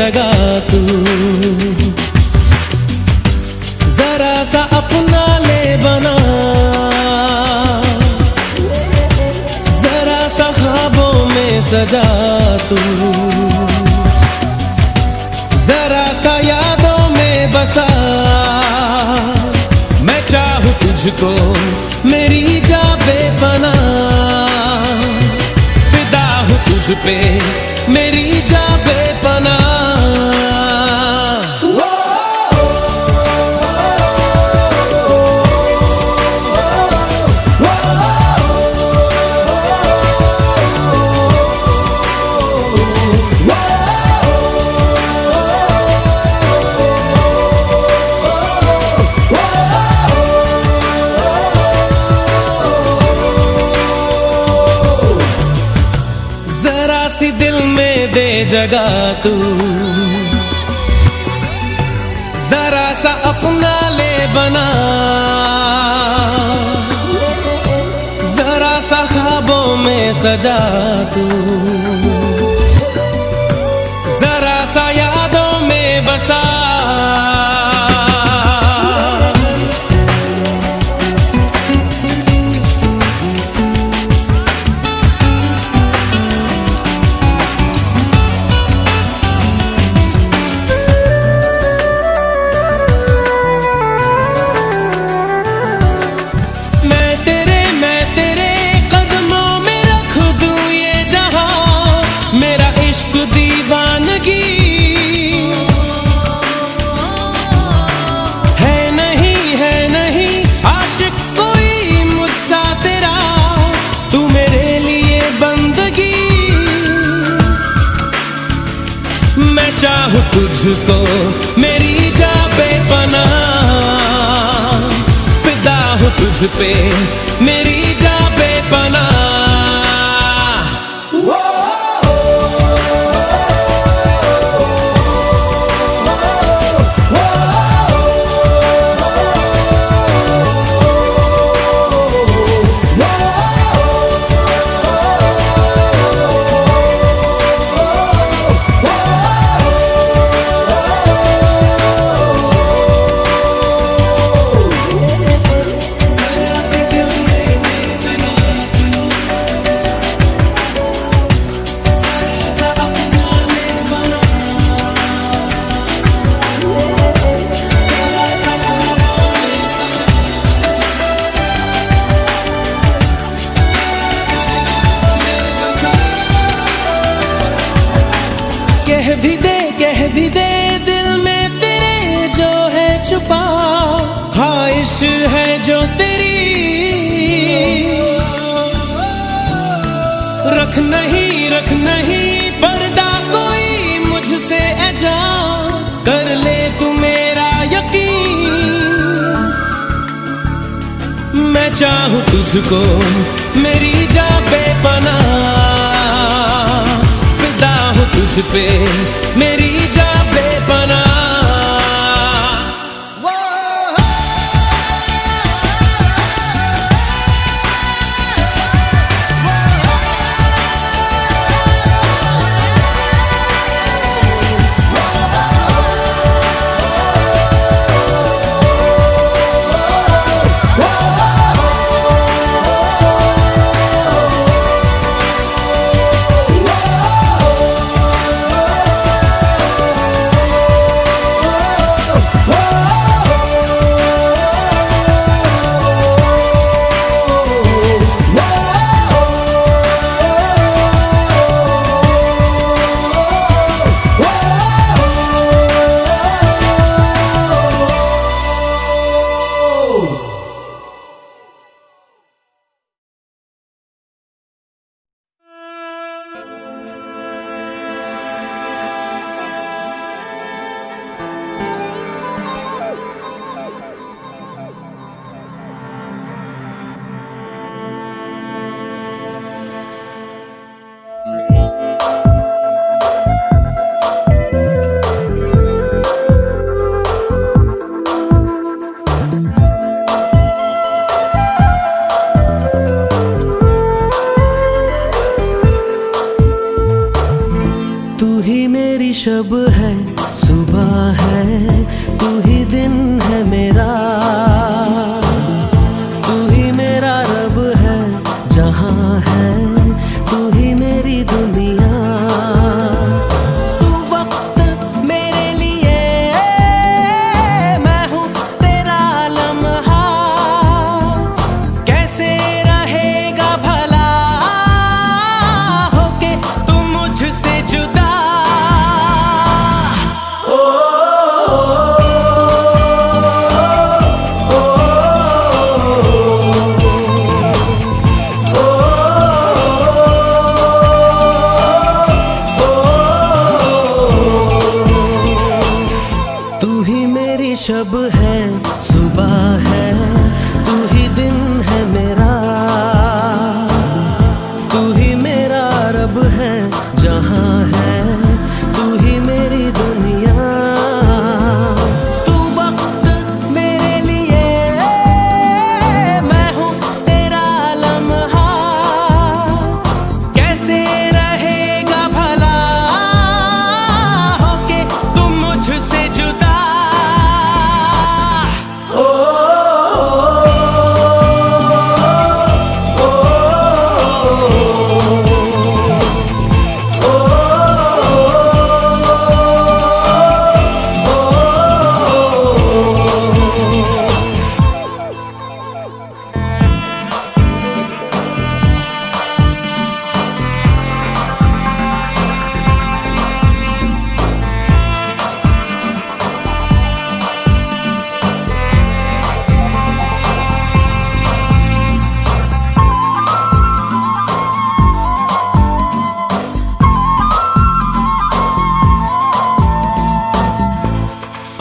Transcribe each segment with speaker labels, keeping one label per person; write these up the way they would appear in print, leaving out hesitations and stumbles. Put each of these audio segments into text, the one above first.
Speaker 1: जगह तू, जरा सा अपना ले बना, जरा सा ख्वाबों में सजा तू, जरा सा यादों में बसा। मैं चाहूं तुझको मेरी जा बेपना, फिदा हूं तुझ पे मेरी जा बेपना। जरा सी दिल में दे जगह तू, जरा सा अपना ले बना, जरा सा ख्वाबों में सजा तू, जरा सा यादों में बसा। मैं चाहूं तुझको मेरी जा बेपना, फिदा हूं तुझ पे मेरी जा बेपना। कह भी दे दिल में तेरे जो है छुपा, ख्वाहिश है जो तेरी, रख नहीं पर्दा कोई मुझसे ऐजा, कर ले तू मेरा यकीन। मैं चाहूं तुझको मेरी जा बेपना, फिदा हूं तुझ पे मेरी जा बेपना। शब है, सुबह है, तू ही दिन है मेरा, तू ही मेरा रब है, जहां है तू ही मेरी दुनिया। तू वक्त मेरे लिए, मैं हूँ तेरा लम्हा, कैसे रहेगा भला होके तू मुझसे जुदा। शब है, सुबह है, तू ही दिन है मेरा, तू ही मेरा रब है, जहां है तू ही मेरी दुनिया। तू वक्त मेरे लिए, मैं हूँ तेरा लम्हा, कैसे रहेगा भला होके तू मुझसे जुदा।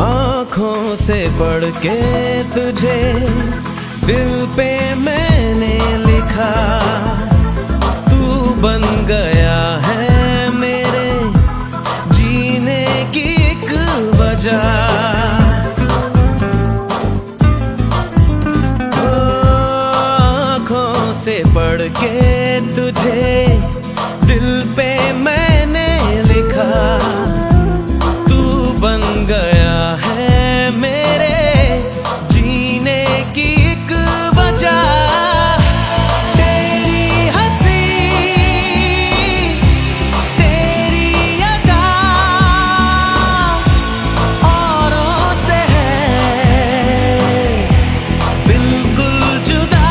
Speaker 1: आँखों से पढ़ के तुझे दिल पे मैंने लिखा, तू बन गया है मेरे जीने की एक वजह। आँखों से पढ़ के तुझे दिल पे मैंने लिखा, तू बन गया है मेरे जीने की एक वजह। तेरी हंसी, तेरी अदा औरों से है बिल्कुल जुदा।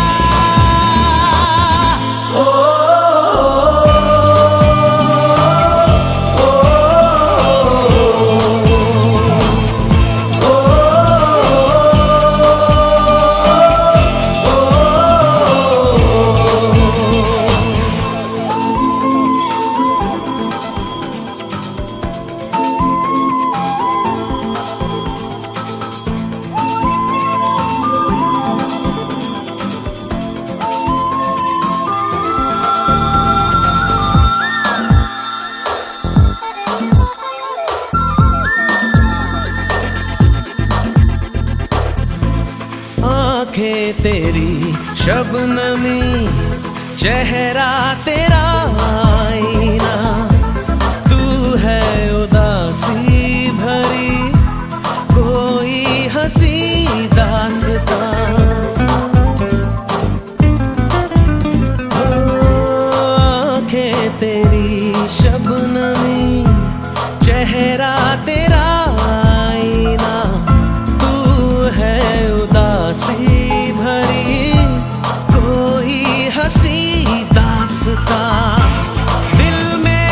Speaker 1: आँखें तेरी शबनमी, चेहरा तेरा आईना, तू है उदासी भरी कोई हंसी दास्तां। आँखें तेरी शबनमी, चेहरा तेरा आईना, तू है उदासी भरी कोई हंसी दास्तां। दिल में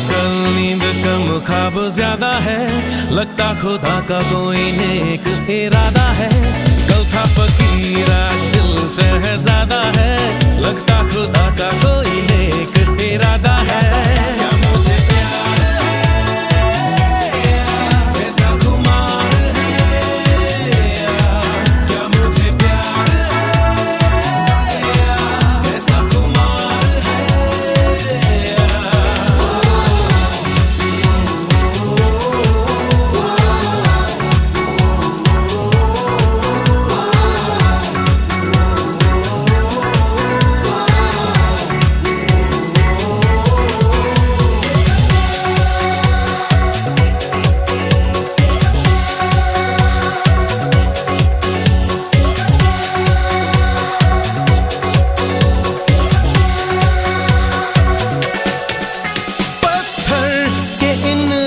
Speaker 1: आजकल नींद कम ख्वाब ज्यादा है, लगता खुदा का कोई नेक इरादा है। कल था फकीर आज दिल शहजादा है, लगता खुदा का कोई नेक इरादा है। क्या मुझे प्यार है ऐसा खुमार है, क्या मुझे प्यार है ऐसा खुमार है।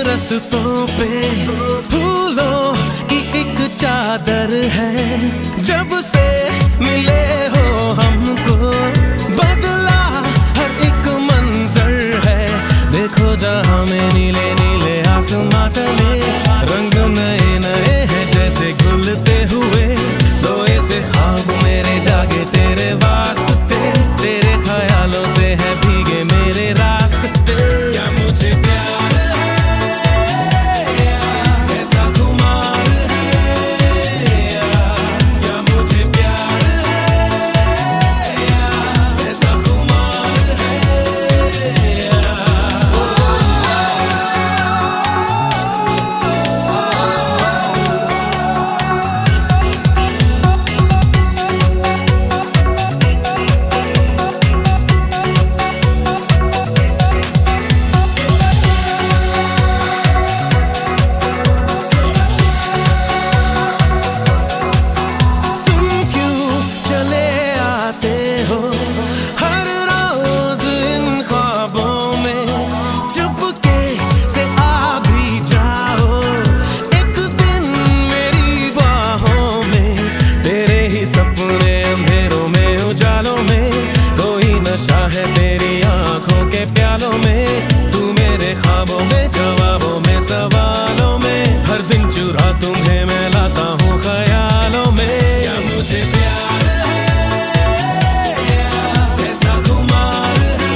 Speaker 1: रास्तों पे फूलों की एक चादर है, जब से मिले हो हमको बदला हर एक मंजर है। देखो जहाँ में नीले नीले आसमां तले, रंग नए नए हैं जैसे घुलते हुए। सोए से ख्वाब मेरे जागे तेरे वास्ते, तेरे ख्यालों से है भीगे मेरे रास्ते। क्या मुझे प्यार है तेरी आंखों के प्यालों में, तू मेरे ख्वाबों में जवाबों में सवालों में, हर दिन चुरा तुम्हें मैं लाता हूँ ख्यालों में। क्या मुझे प्यार है ऐसा खुमार है,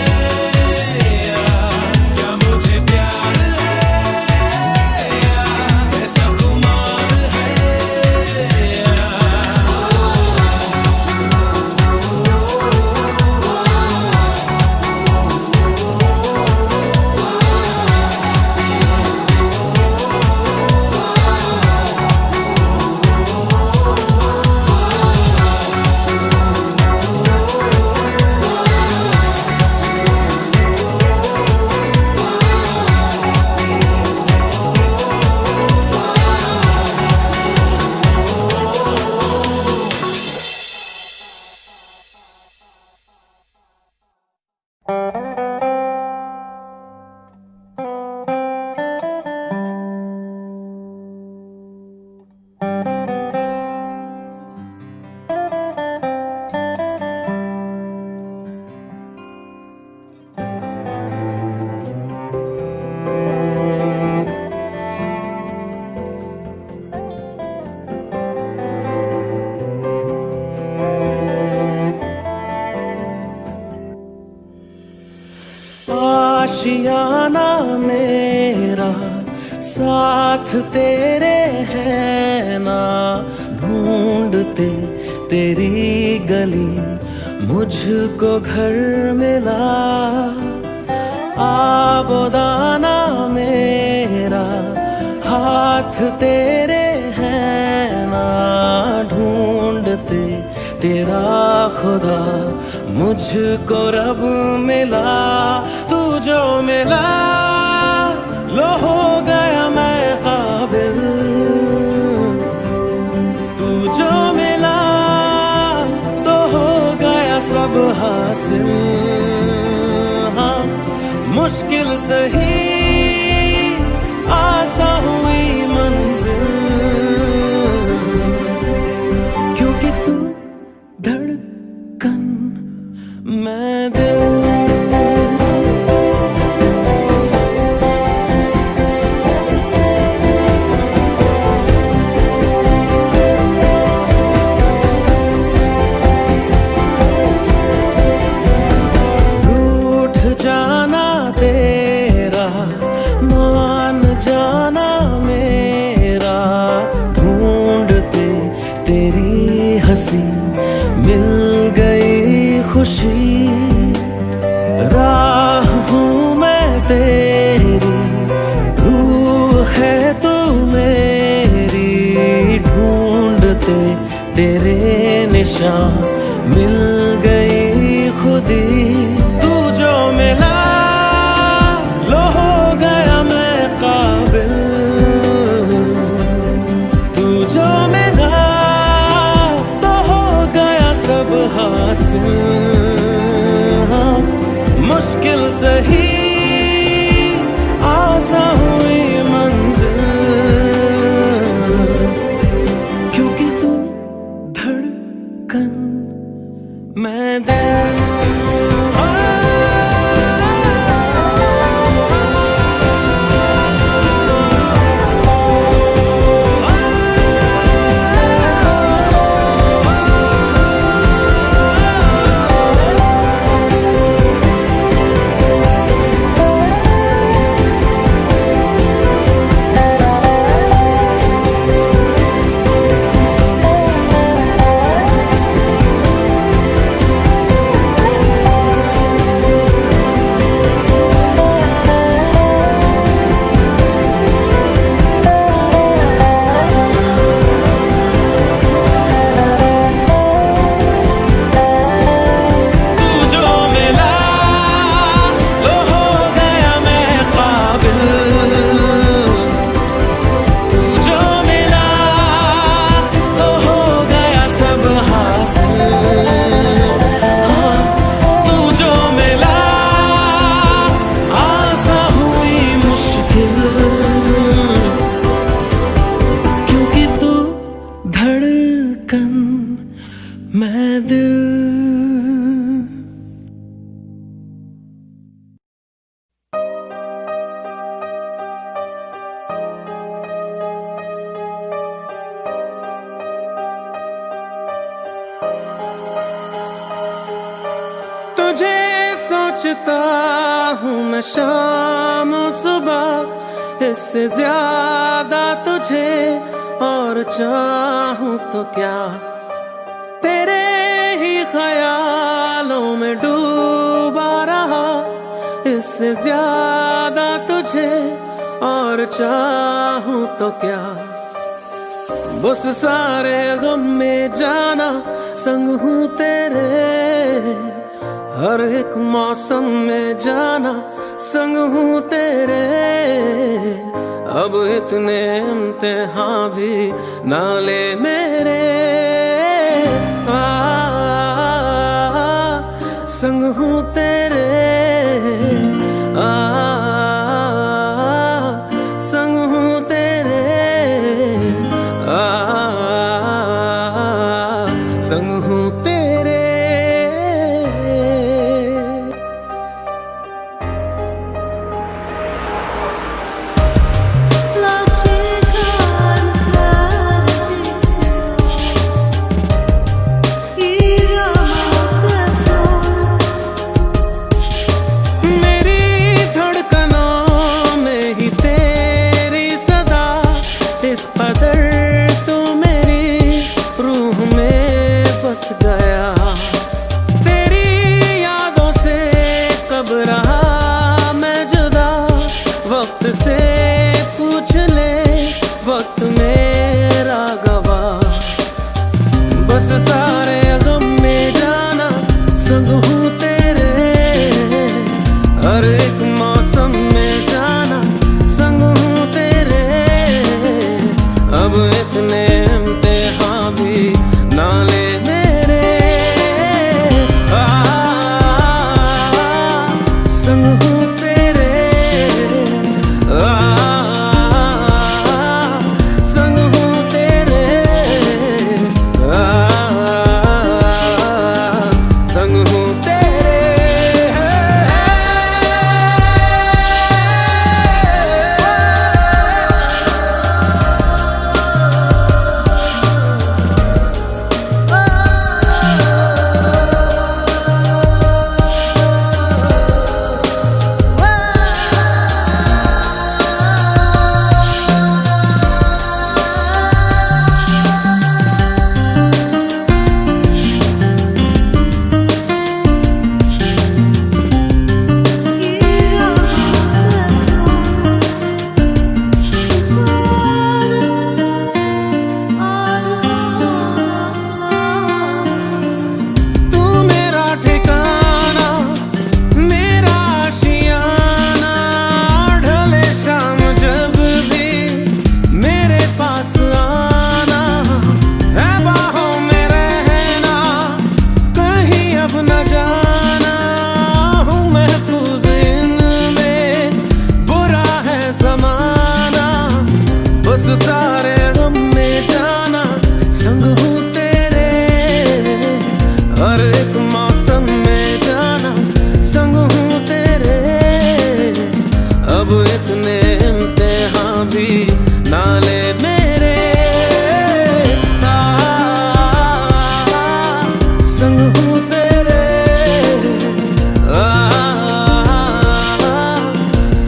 Speaker 1: क्या मुझे प्यार है ऐसा खुमार है। आशियाना मेरा साथ तेरे है ना, ढूंढते तेरी गली मुझको घर मिला। आबोदाना मेरा हाथ तेरे है ना, ढूंढते तेरा खुदा मुझको रब मिला। तू जो मिला लो हो गया मैं काबिल, तू जो मिला तो हो गया सब हासिल। हाँ मुश्किल सही आसा हुई मंजिल, क्योंकि तू धड़कन मैं दिल। तेरे निशान मिल गई खुदी। तू जो मिला लो हो गया मैं काबिल, तू जो मिला तो हो गया सब हासिल। हाँ, मुश्किल सही आसान हुई मंजिल, क्योंकि तू धड़कन मैं दिल। मैं दिल। तुझे सोचता हूँ मैं शाम सुबह, इससे ज्यादा तुझे और चाहूँ तो क्या। तेरे ही ख्यालों में डूबा रहा, इससे ज्यादा तुझे और चाहूँ तो क्या। बस सारे गम में जाना संग हूँ तेरे, हर एक मौसम में जाना संग हूँ तेरे। अब इतने इम्तिहान भी ना ले मेरे, संग हूँ तेरे, संग हूँ तेरे, संग हूँ तेरे।
Speaker 2: संग हूँ तेरे
Speaker 1: इतने इम्तिहान भी ना ले मेरे। संग हूँ तेरे,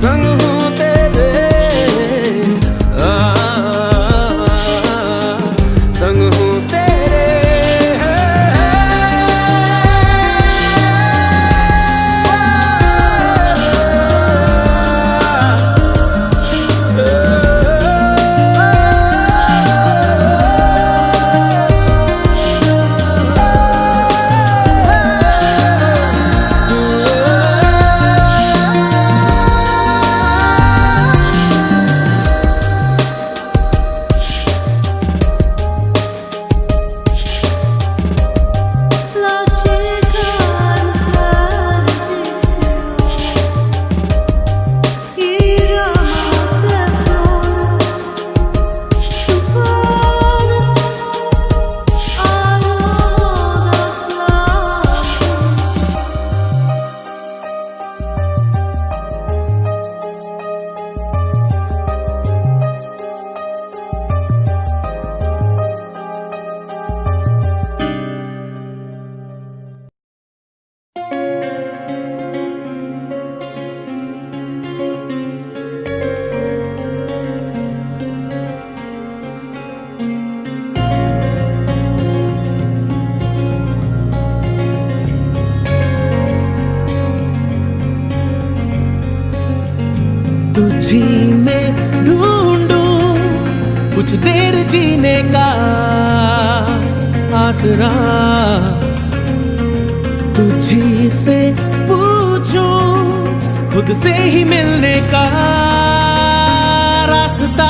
Speaker 1: संग हूँ तेरे, संग हूँ तेरे। तुझी में ढूंढूं कुछ देर जीने का आसरा, तुझी से पूछूं खुद से ही मिलने का रास्ता।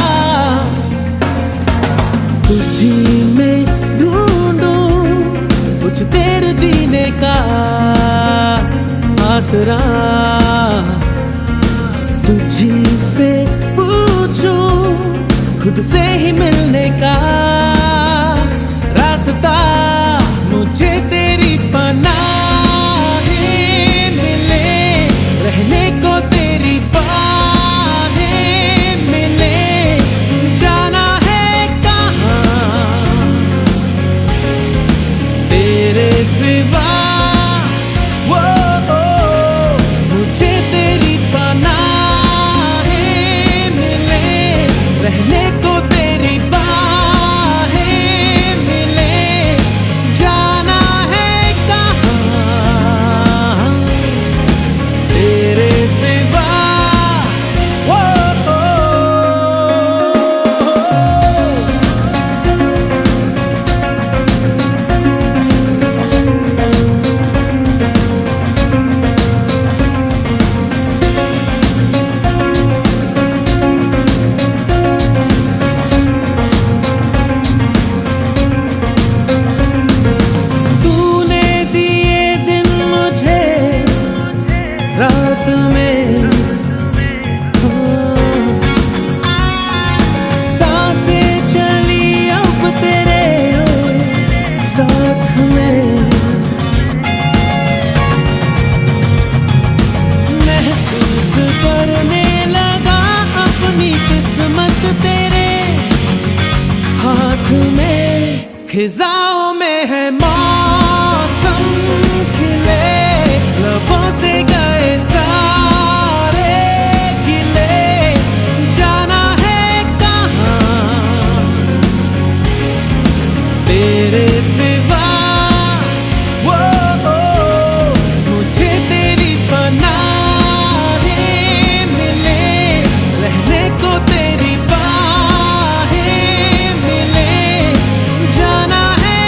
Speaker 1: तुझी में ढूंढूं कुछ देर जीने का आसरा, तुझी से पूछूं खुद से ही मिलने का रास्ता। मुझे तेरी पनाहें मिले, रहने को तेरी बाहें मिले, जाना है कहाँ तेरे सिवा। मुझे तेरी पनाहें मिले, रहने को तेरी बाहें मिले, जाना है कहाँ तेरे सिवा। रात में सांसें चली अब तेरे साथ में, महसूस करने लगा अपनी किस्मत तेरे हाथ में। खिजाओं में है मौसम खिले, लबों से गए सारे गिले, जाना है कहाँ तेरे सिवा। मुझे तेरी पनाहें मिले, रहने को तेरी बाहें मिले, जाना है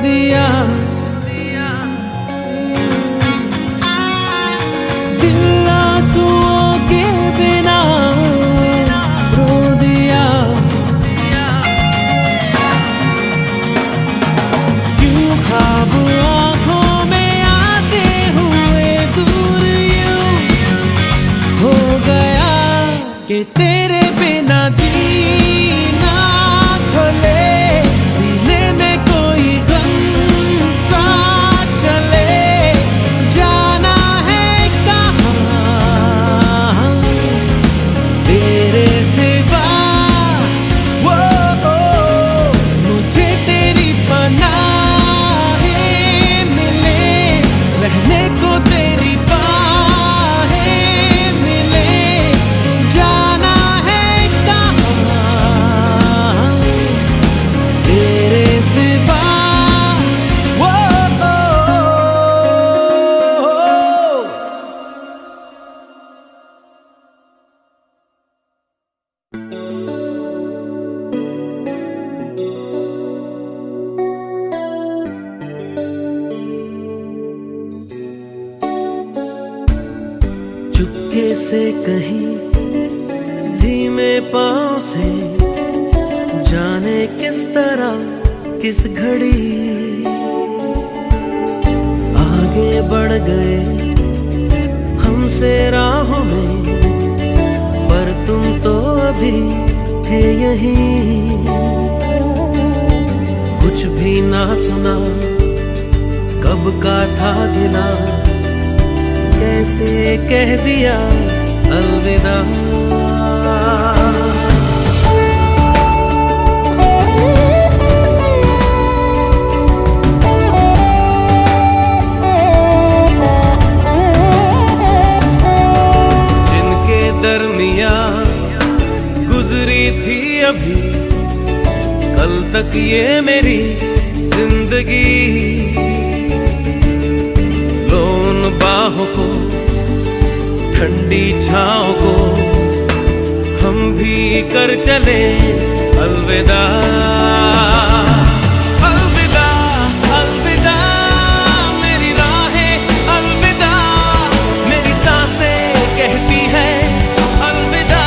Speaker 1: दिया। दिल आंसुओं के बिना रो दिया। क्यों ख्वाब आँखों में आते हुए दूर यूं हो गया कि तेरे बिना जीना खोले सीने में कोई गम सा चले। जाना है कहाँ तेरे सिवा, वो मुझे तेरी पनाहें मिले, रहने को तेरी बाहें मिले। जाना है कहाँ तेरे सिवा, वो चुपके से कहीं धीमे पाँव से जाने किस तरह किस घड़ी आगे बढ़ गए हमसे राहों में, पर तुम तो अभी थे यहीं। कुछ भी ना सुना कब का था गिला, कैसे कह दिया अलविदा। जिनके दरमिया गुजरी थी अभी कल तक ये मेरी जिंदगी, लो उन बाहों को ठंडी छाँव को हम भी कर चले अलविदा। अलविदा अलविदा मेरी राहें, अलविदा मेरी सांसें कहती है अलविदा।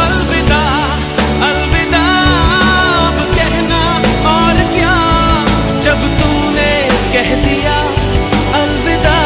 Speaker 1: अलविदा अलविदा अब कहना और क्या, जब तूने कह दिया अलविदा।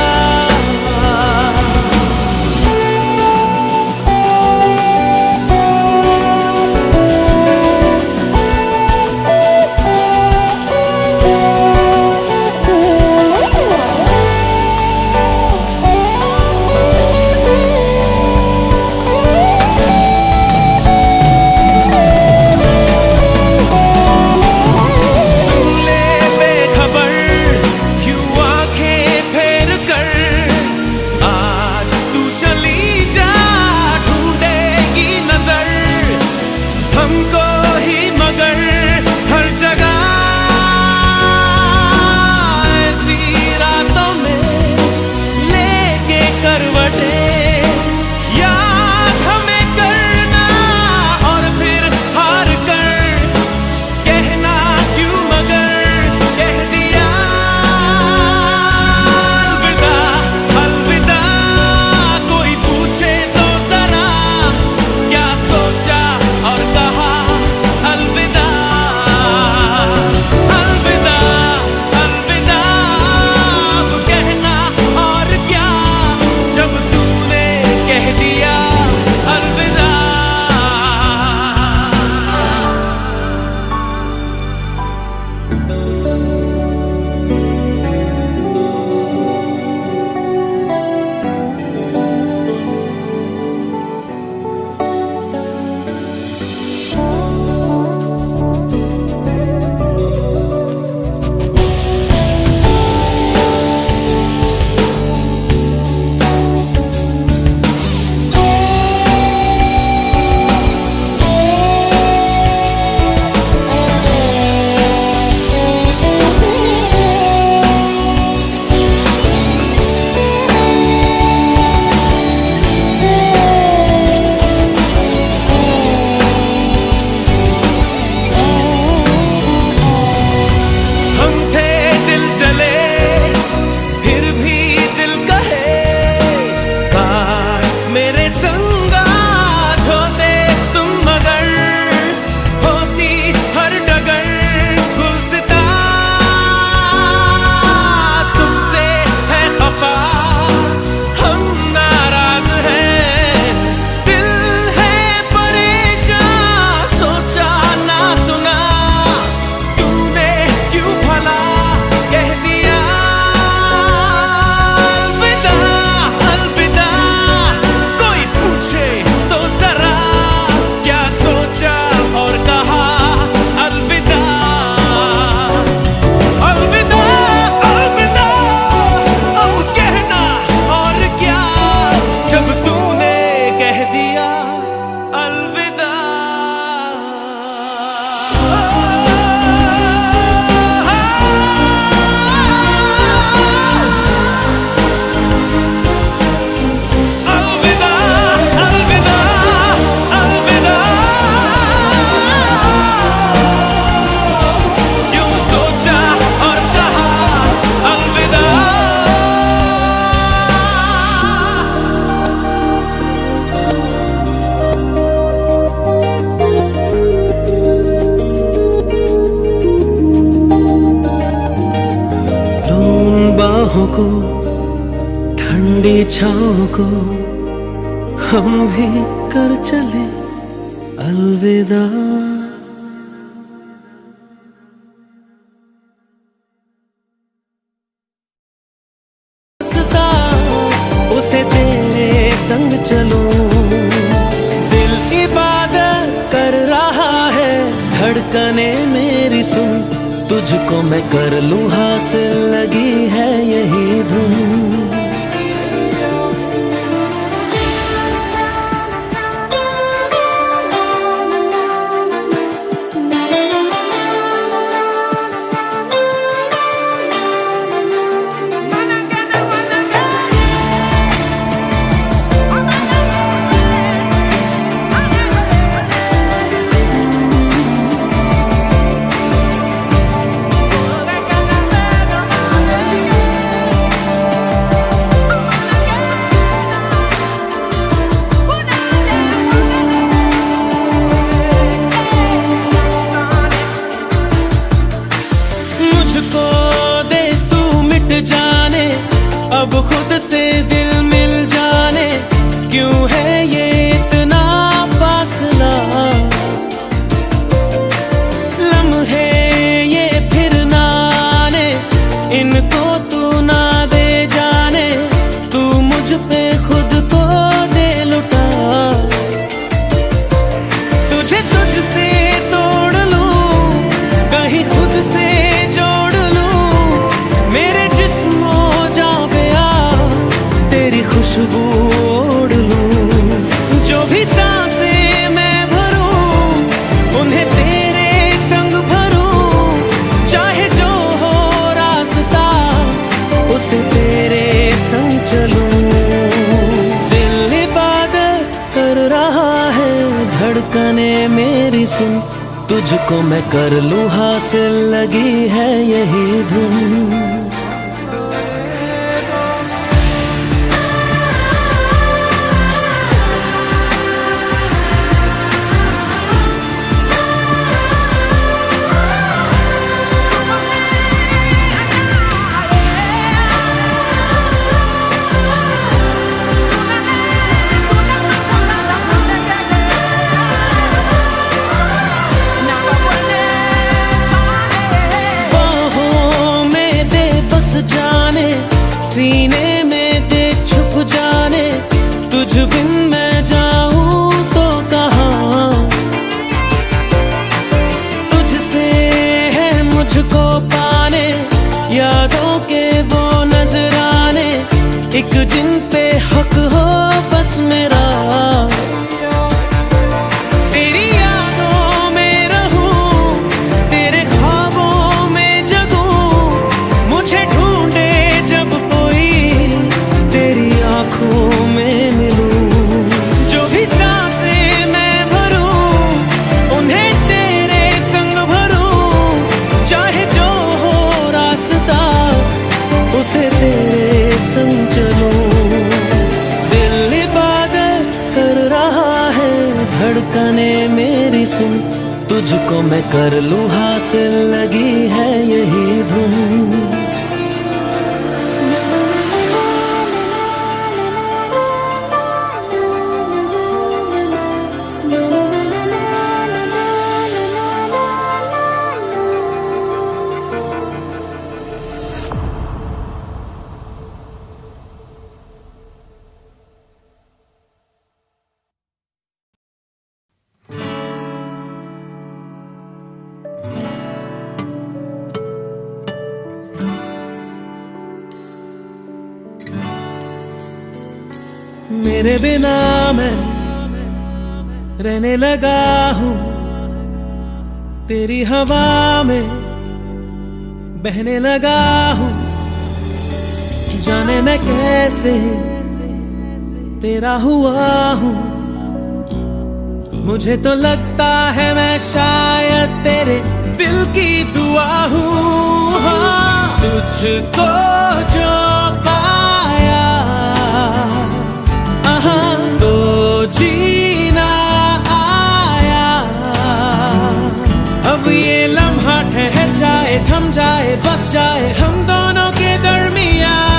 Speaker 1: बाहों को, ठंडी छाँव को हम भी कर चले अलविदा। उसे तेरे संग चलूं, दिल इबादत कर रहा है, धड़कने मेरी सुन, तुझको मैं कर लूं हासिल, लगी है यही धुन। अब खुद से दिल मिल जाने, क्यों है ये इतना फासला, लम्हे ये फिर ना आने, इनको तू ना दे जाने, तू मुझ पे खुद को दे लुटा, तुझे तुझसे तोड़ लूं, कहीं खुद से जोड़ लूं, मेरे जिस्मों खुशबू ओढ़ लूं, जो भी सांसें मैं भरूं, उन्हें तेरे संग भरूं, चाहे जो हो रास्ता, उसे तेरे संग चलूं। दिल इबादत कर रहा है, धड़कने मेरी सुन, तुझको मैं कर लूं हासिल, लगी है यही धुन। सीने में दे छुप जाने, तुझ बिन मैं जाऊं तो कहाँ, तुझसे है मुझको पाने, यादों के वो नजराने, एक जिन पे हक हो बस मेरा, तेरी यादों में रहूं, तेरे ख्वाबों में जगूं, मुझे ढूंढे जब आँखों में मिलूं, जो भी सांसें मैं भरूं, उन्हें तेरे संग भरूं, चाहे जो हो रास्ता, उसे तेरे संग चलूं। दिल इबादत कर रहा है, धड़कने मेरी सुन, तुझको मैं कर लूं हासिल, लगी है यही धुन। मेरे बिना मैं रहने लगा हूँ, तेरी हवा में बहने लगा हूँ, जाने मैं कैसे तेरा हुआ हूँ, मुझे तो लगता है मैं शायद तेरे दिल की दुआ हूँ। हाँ, तुझको जो पाया तो जीना आया, अब ये लम्हा ठहर जाए, थम जाए, बस जाए हम दोनों के दरमियाँ।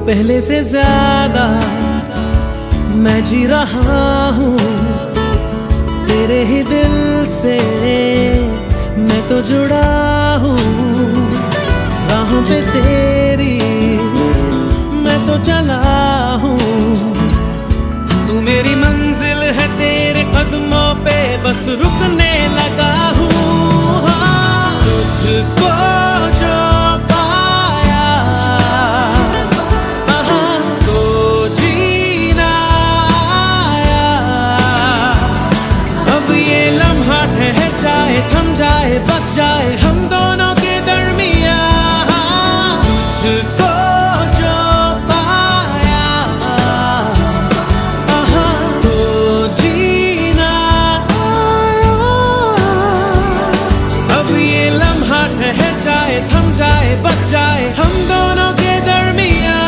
Speaker 1: पहले से ज्यादा मैं जी रहा हूँ तेरे ही दिल से, मैं तो जुड़ा हूँ राहों पे तेरी, मैं तो चला हूँ। तू मेरी मंजिल है, तेरे कदमों पे बस रुकने लगा हूँ। हाँ, तुझको जो पाया तो जीना आया। अब ये लम्हा ठहर जाए, थम जाए, बस जाए हम दोनों के दरमियाँ। तुझको जो पाया तो जीना आया। अब ये लम्हा ठहर जाए, थम जाए, बस जाए हम दोनों के दरमियाँ।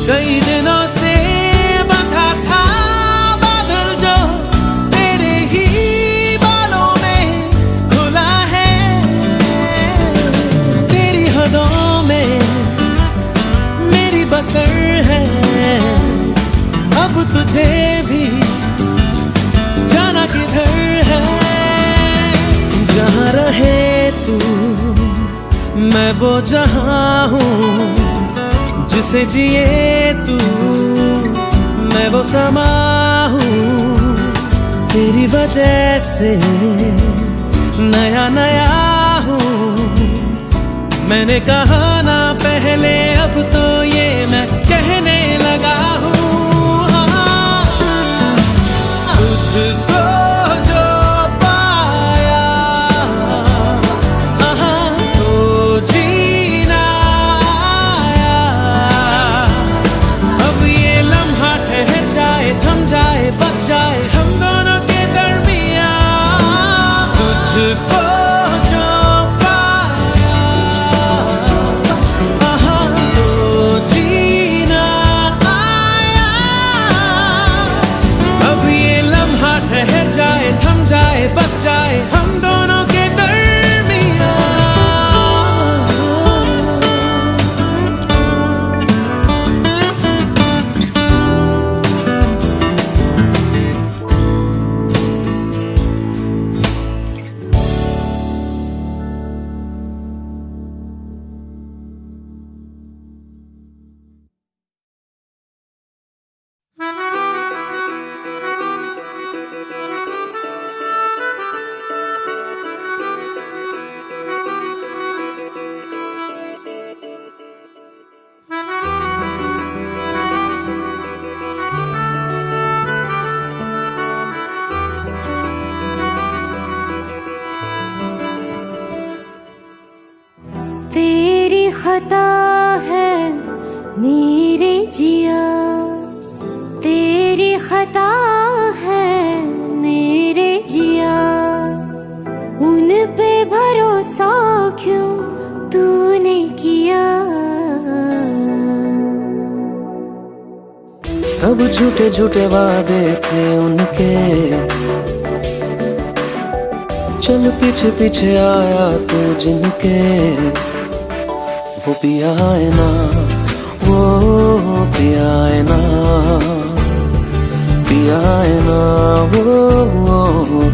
Speaker 1: कई दिनों से बंधा था बादल जो तेरे ही बालों में खुला है। तेरी हदों में मेरी बसर है, अब तुझे भी जाना किधर है। जहाँ रहे तू मैं वो जहाँ हूँ, जिसे जिए तू मैं वो समा हूँ। तेरी वजह से नया नया हूँ, मैंने कहा ना पहले, अब तो ये मैं कहने लगा हूँ। तुझको जो पाया तो जीना आया। अब ये लम्हा ठहर जाए, थम जाए, बस जाए हम दोनों के दरमियाँ। तुझको जो पाया तो जीना आया। अब ये लम्हा ठहर जाए, थम जाए, बस जाए हम दोनों के दरमियाँ।
Speaker 2: तेरी खता है मेरे जिया, तेरी खता है मेरे जिया। उन पे भरोसा क्यों तूने किया।
Speaker 1: सब झूठे झूठे वादे थे उनके, चल पीछे पीछे आया तू जिनके। वो पिया है ना, वो पिया है ना, पिया है ना, वो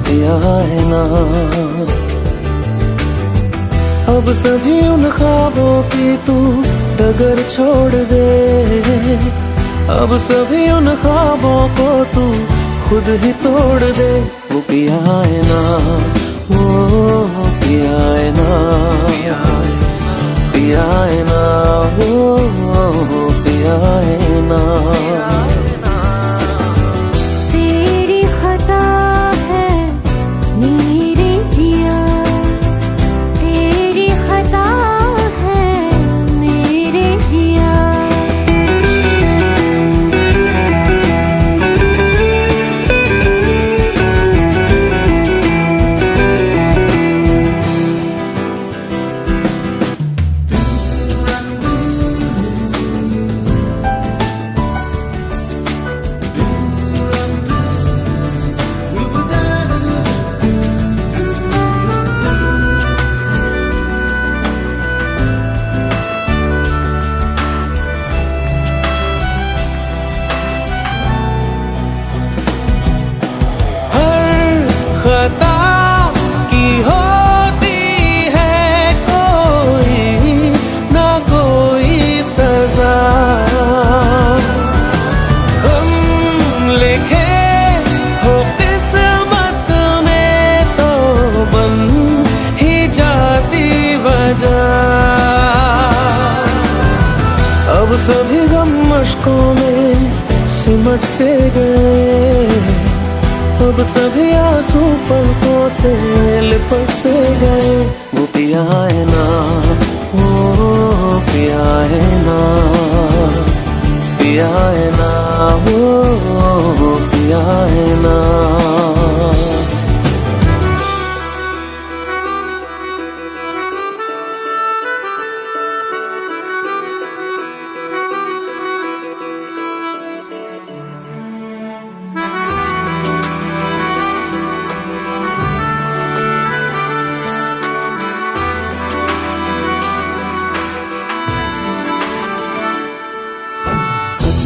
Speaker 1: पिया है ना। अब सभी उन ख्वाबों की तू डगर छोड़ दे। अब सभी उन ख्वाबों को तू खुद ही तोड़ दे। वो पिया है ना, वो पिया है ना, पिया है ना, वो पिया है ना। अब सभी गम मशकों में सिमट से गए, अब सभी आंसू पलकों से लिपट से गए। वो पिया है ना, वो पिया है ना, पिया है ना, वो पिया है ना।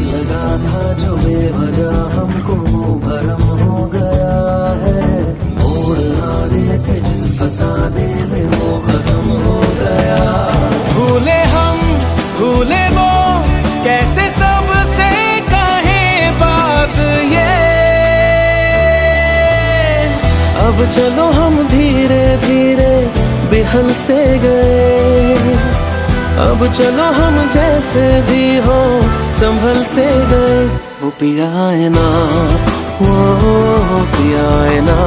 Speaker 1: लगा था जो बेवजह हमको भरम हो गया है, मोड़ आने थे जिस फसाने में वो खत्म हो गया। भूले हम भूले वो, कैसे सबसे कहे बात ये। अब चलो हम धीरे धीरे बिहल से गए, अब चलो हम जैसे भी हो संभल से गए। वो पिया है ना, वो पिया है ना,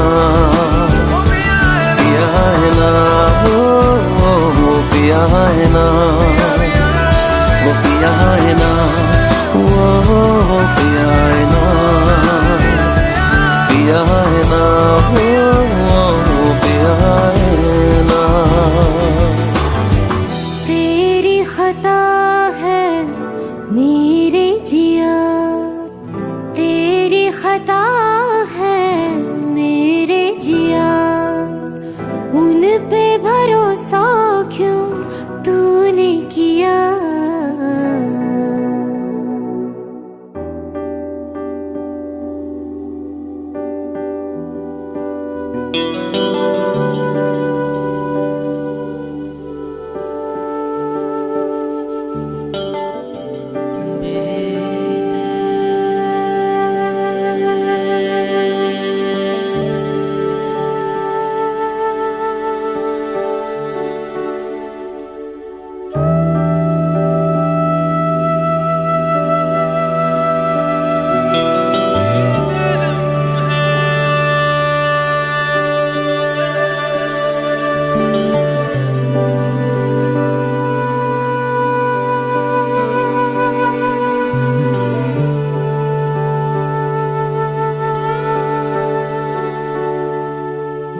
Speaker 1: पिया है ना, वो पिया है ना, वो पिया है ना, वो पिया है ना, पिया है ना, वो पिया है ना।
Speaker 2: मेरे जिया तेरी खता है, मेरे जिया उन पे भरोसा क्यों तूने किया।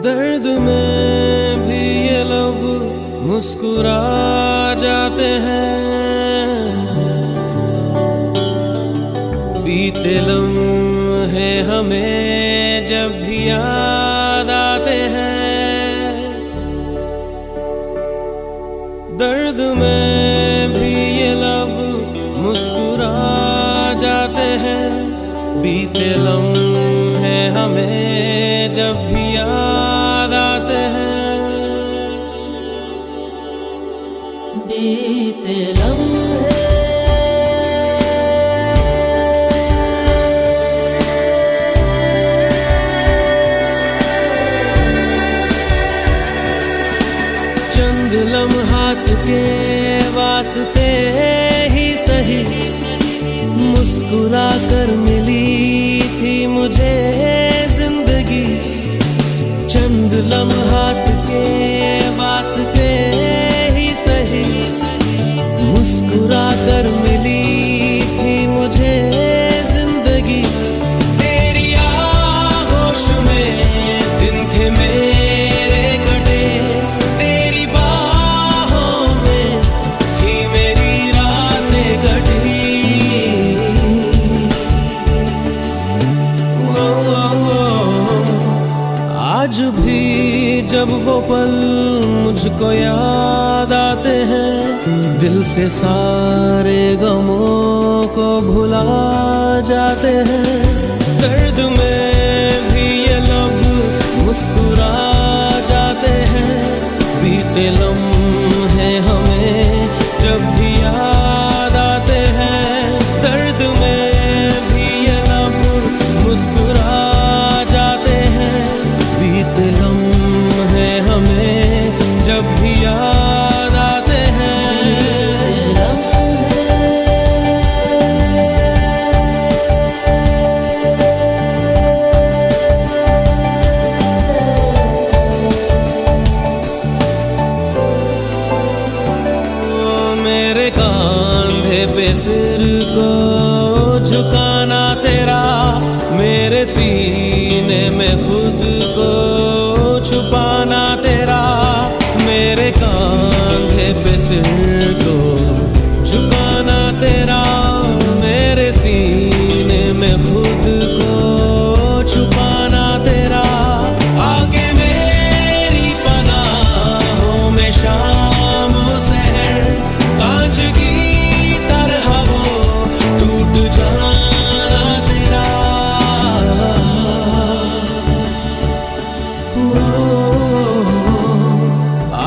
Speaker 1: दर्द में भी ये लब मुस्कुरा जाते हैं, बीते लम्हे हमें जब भी याद आते हैं। दर्द में भी ये लब मुस्कुरा जाते हैं, बीते लम्हे हमें जब भी याद आते हैं।
Speaker 3: बीते लम्हे
Speaker 1: चंद लम्हात के वास्ते ही सही मुस्कुरा कर मिली थी मुझे जिंदगी। चंद लम्हात के वास्ते ही सही मुस्कुरा कर मिली थी मुझे जिंदगी। तेरी आगोश में दिन थे मेरे कटे, तेरी बाहों में थी मेरी रातें कटी। आज भी जब वो पल मुझको याद आते हैं, दिल से सारे गमों को भुला जाते हैं। दर्द में भी ये लब मुस्कुरा जाते हैं, बीते लम्हे हमें जब भी याद आते हैं। दर्द में भी ये लब मुस्कुरा जाते हैं, बीते लम्हे हमें जब भी याद आते हैं।
Speaker 3: बीते लम्हे
Speaker 1: कंधे पे सिर को झुकाना तेरा, मेरे सीने में खुद को छुपाना तेरा, मेरे कंधे पे सिर को झुकाना तेरा, मेरे सीने में खुद को छुपाना तेरा। आगे मेरी पनाहों में शाम सहर, कांच की तरह वो टूट जाना तेरा।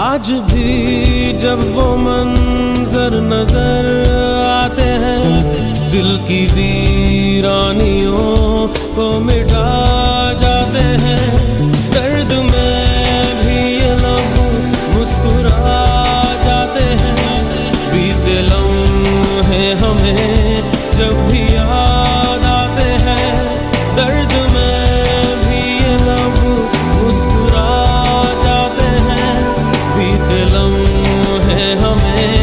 Speaker 1: आज भी जब वो मंजर नजर आते हैं, दिल की वीरानियों को मिटा जाते हैं। दर्द में भी ये लब मुस्कुरा जाते हैं, बीते लम्हे हमें जब भी याद आते हैं। दर्द में भी ये लब मुस्कुरा जाते हैं, बीते लम्हे हमें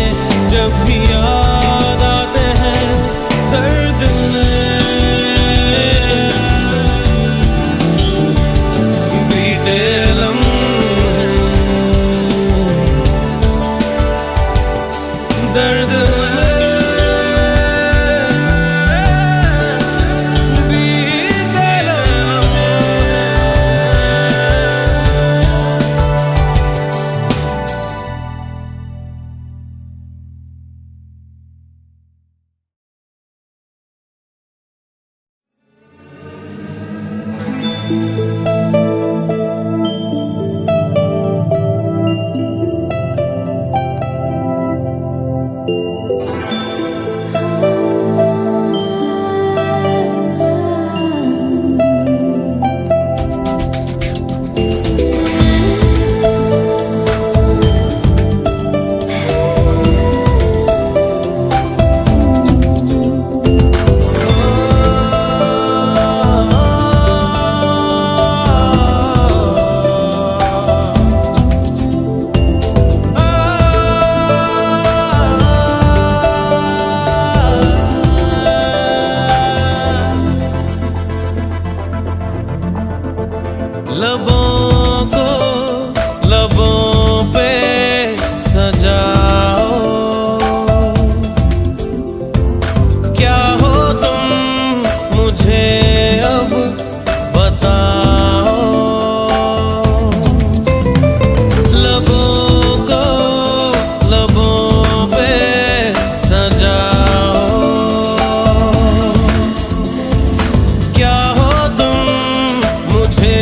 Speaker 1: जब भी याद आते हैं। दर्द में बीते लम्हे, दर्द लबों को लबों पे सजाओ, क्या हो तुम मुझे अब बताओ। लबों को लबों पे सजाओ, क्या हो तुम मुझे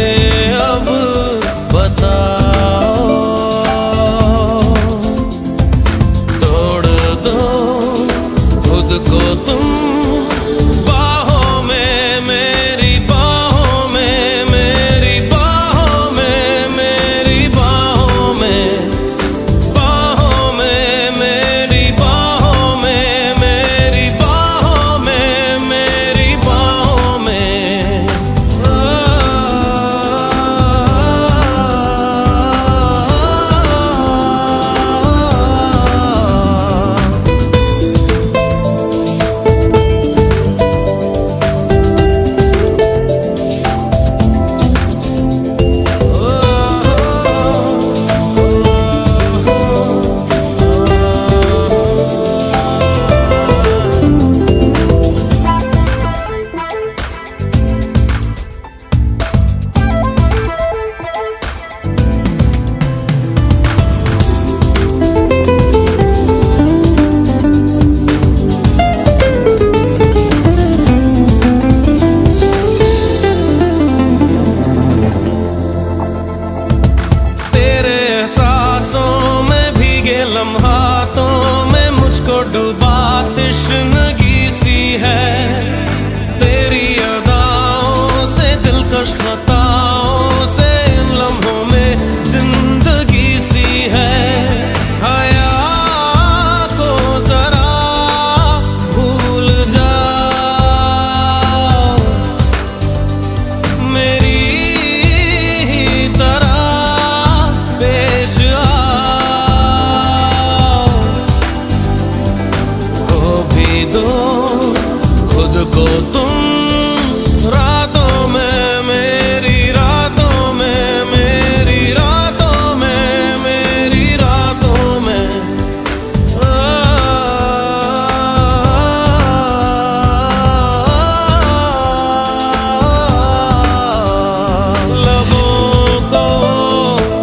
Speaker 1: तोड़ दो खुद को तुम बाहों में, मेरी बाहों में, मेरी बाहों में, मेरी बाहों में, बाहों में, मेरी बाहों में, मेरी बाहों में, मेरी बाहों में। दो खुद को तुम रातों में, मेरी रातों में, मेरी रातों में, मेरी रातों में। लबों को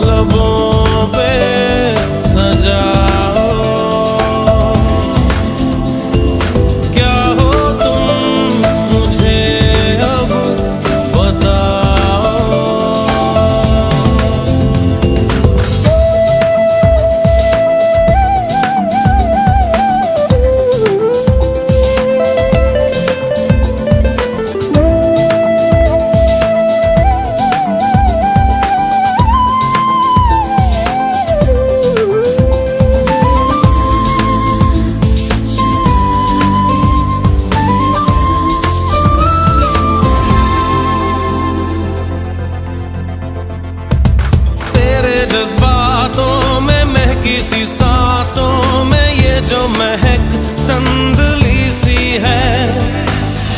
Speaker 1: लबों पे सजाओ, क्या हो तुम मुझे अब बताओ। तेरे जज्बातों में महकी सी सांसों में ये जो महक संदली सी है,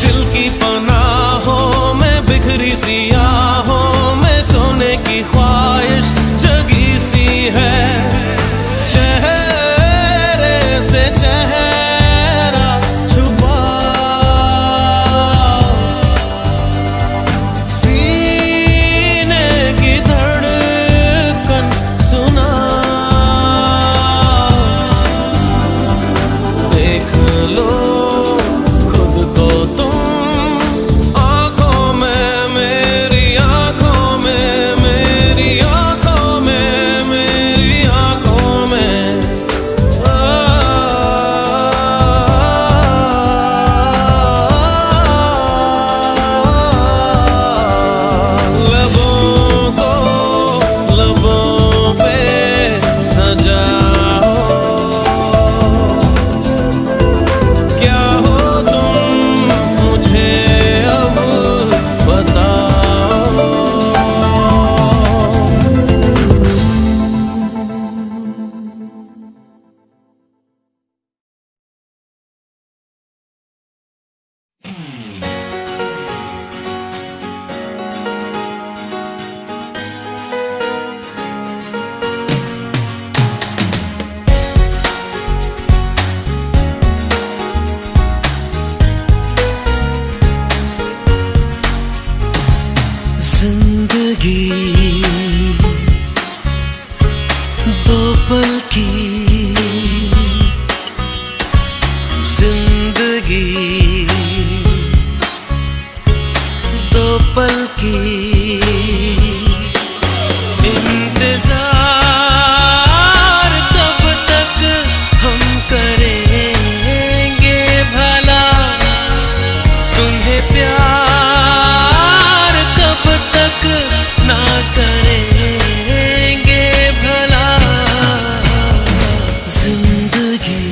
Speaker 1: दिल की पनाहों में बिखरी सी आहों में सोने की ख्वाहिश जगी सी है। चेहरे से चेहरा छुपा, सीने की धड़कन सुना, देख लो खुद को तुम आँखों में, मेरी आँखों में, मेरी आँखों में, मेरी आँखों में। लबों को लबों पे सजाओ, क्या हो तुम मुझे अब बताओ। जिंदगी दो पल की, जिंदगी दो पल की, इंतजार कब तक हम करेंगे भला, तुम्हें प्यार कब तक ना करेंगे भला। जिंदगी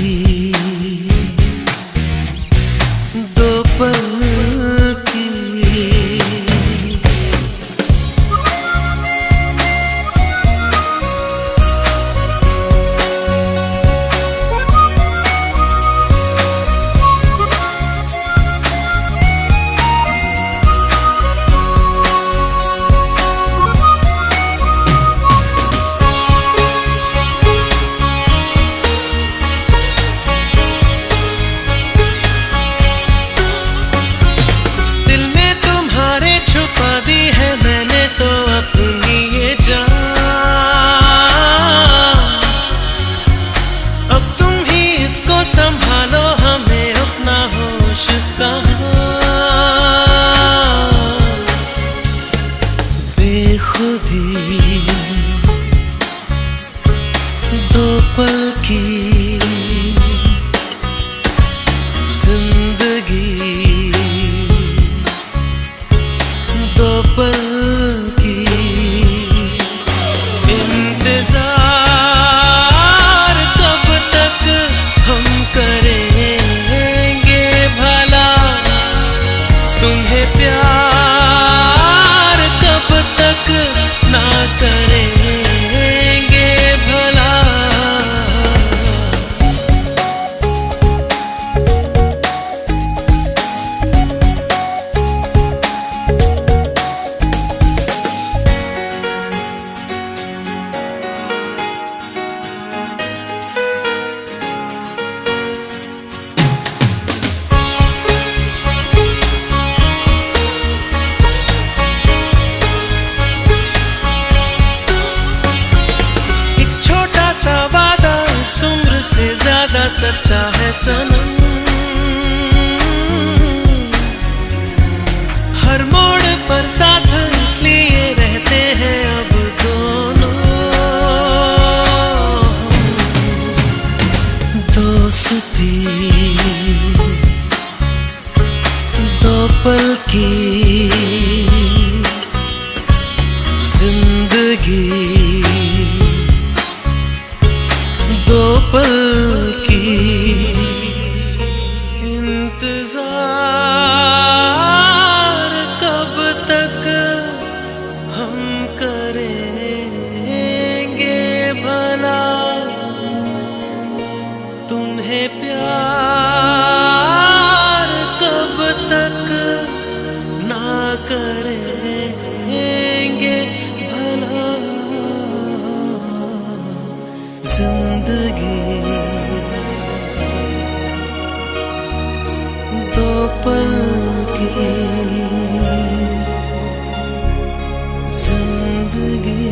Speaker 1: सच्चा है सनम। हर मोड़ पर साथ इसलिए रहते हैं अब दोनों। दोस्ती दो पल की, जिंदगी दो पल की। इंतजार कब तक हम करेंगे भला, तुम्हें प्यार कब तक ना करेंगे भला। जिंदगी दो पल की, जिंदगी।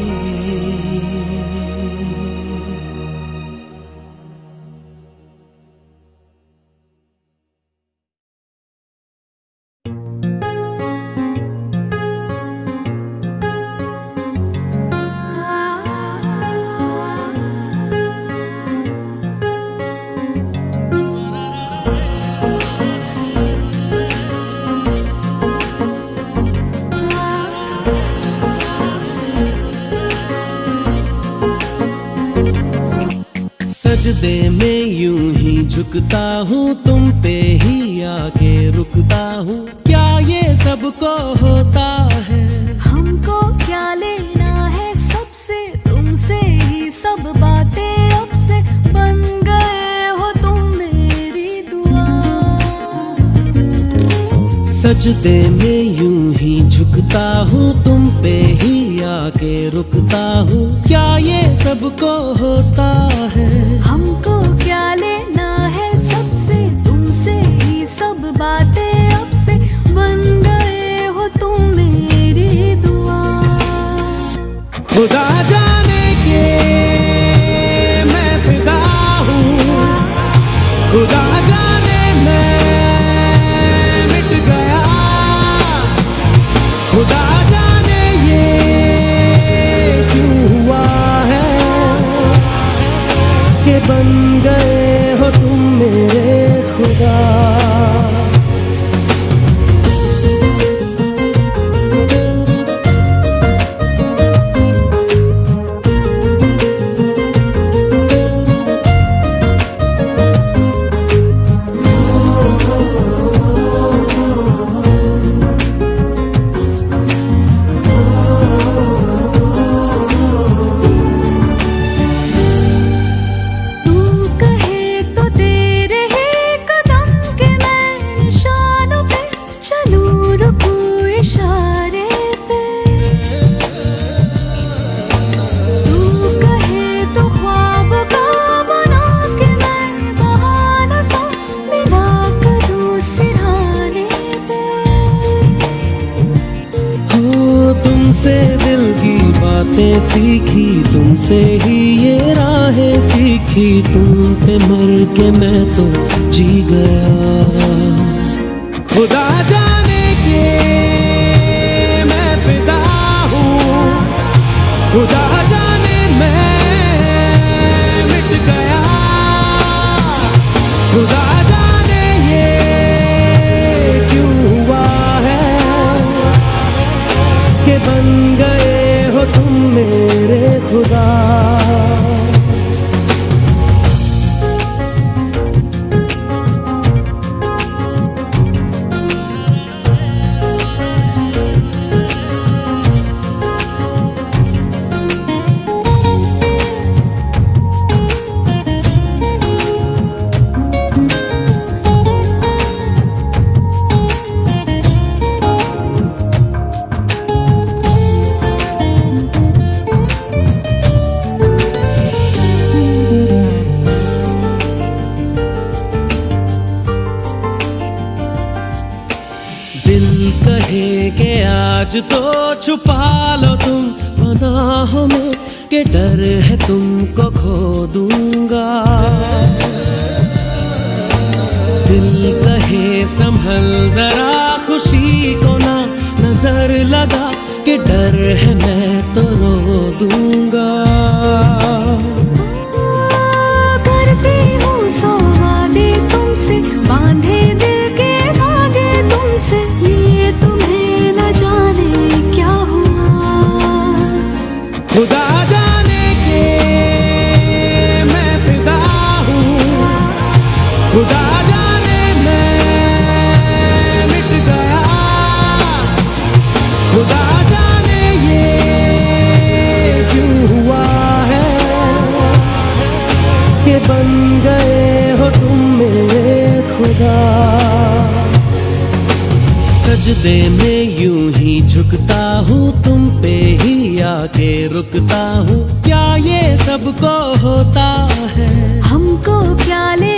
Speaker 1: सजदे में यूं ही झुकता हूँ, तुम पे ही आके रुकता हूँ। क्या ये सबको होता है?
Speaker 2: हमको क्या लेना है सबसे, तुमसे ही सब बातें अब से बन गए हो तुम मेरी दुआ।
Speaker 1: सजदे में यूं ही झुकता हूँ, तुम पे ही आके रुकता हूँ। क्या ये सबको होता है?
Speaker 2: हमको क्या लेना है सबसे, तुमसे ही सब बातें अब से बन गए हो तुम मेरी दुआ।
Speaker 1: खुदा जाने के मैं फिदा हूँ, खुदा जाने मैं मिट गया। खुदा जाने ये क्यों हुआ है कि बन गए हो तुम मेरे खुदा। तुमसे दिल की बातें सीखी, तुमसे ही ये राहें सीखी। तुम पे मर के मैं तो जी गया। खुदा जाने के मैं फिदा हूँ, खुदा जाने मैं मिट गया। खुदा जाने ये क्यों हुआ है कि बन गए हो तुम मेरे खुदा। दिल कहे के आज तो छुपा लो तुम पनाहों में, के डर है तुमको खो दूंगा। दिल कहे संभल जरा, खुशी को ना नजर लगा कि डर है मैं तो रो दूंगा।
Speaker 2: करती हूँ सौ वादे तुमसे, बांधे दिल के धागे तुमसे, ये तुम्हें न जाने क्या हुआ।
Speaker 1: खुदा जाने के मैं फिदा हूँ, खुदा जाने मैं मिट गया, खुदा जाने ये क्यों हुआ है कि बन गए हो तुम मेरे खुदा। सजदे में यूं ही झुकता हूँ, तुम पे ही आके रुकता हूँ, क्या ये सबको होता है?
Speaker 2: हमको क्या ले